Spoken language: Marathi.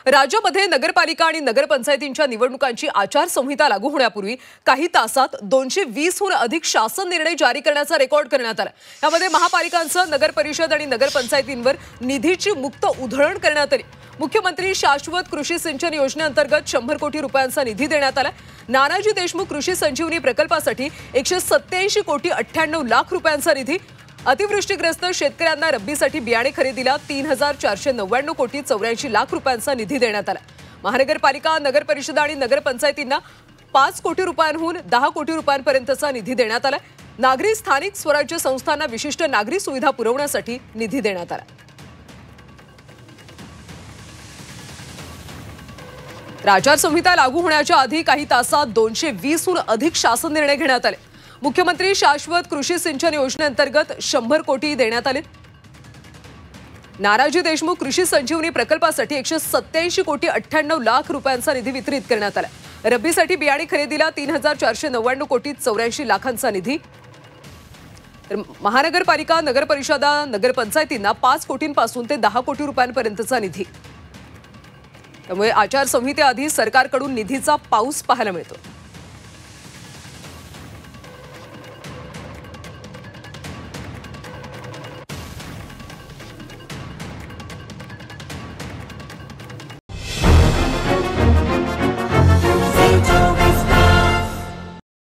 राज्यामध्ये नगरपालिका आणि नगरपंचायतींच्या निवडणुकांची आचारसंहिता लागू होण्यापूर्वी काही तासात 220हून अधिक शासन निर्णय जारी करण्याचा रेकॉर्ड करण्यात आला। यामध्ये महापालिकांचं, नगरपरिषद आणि नगरपंचायतींवर निधीची मुक्त उधळण करण्यात आली। मुख्यमंत्री शाश्वत कृषी सिंचन योजनेअंतर्गत 100 कोटी रुपयांचा निधी देण्यात आला। नानाजी देशमुख कृषी संजीवनी प्रकल्पासाठी 187 कोटी 98 लाख रुपयांचा निधी। अतिवृष्टीग्रस्त शेतकऱ्यांना रब्बीसाठी बियाणे खरेदीला 3499 कोटी 84 लाख रुपयांचा निधी देण्यात आला। महानगरपालिका, नगरपरिषद आणि नगरपंचायतींना 5 कोटी रुपयांहून 10 कोटी रुपयांपर्यंतचा निधी देण्यात आला। नागरी स्थानिक स्वराज्य संस्थांना विशिष्ट नागरी सुविधा पुरवण्यासाठी निधी देण्यात आला। आचारसंहिता लागू होण्याच्या आधी काही तासात 220हून अधिक शासन निर्णय घेण्यात आले। मुख्यमंत्री शाश्वत कृषी सिंचन योजनेअंतर्गत 100 कोटी देण्यात आले। नानाजी देशमुख कृषी संजीवनी प्रकल्पासाठी 187 कोटी 98 लाख रुपयांचा निधी वितरित करण्यात आला। रब्बीसाठी बियाणे खरेदीला 3499 कोटी 84 लाखांचा निधी। महानगरपालिका, नगरपरिषदा, नगरपंचायतींना 5 कोटींपासून ते 10 कोटी रुपयांपर्यंतचा निधी। त्यामुळे आचारसंहितेआधी सरकारकडून निधीचा पाऊस पाहायला मिळतो।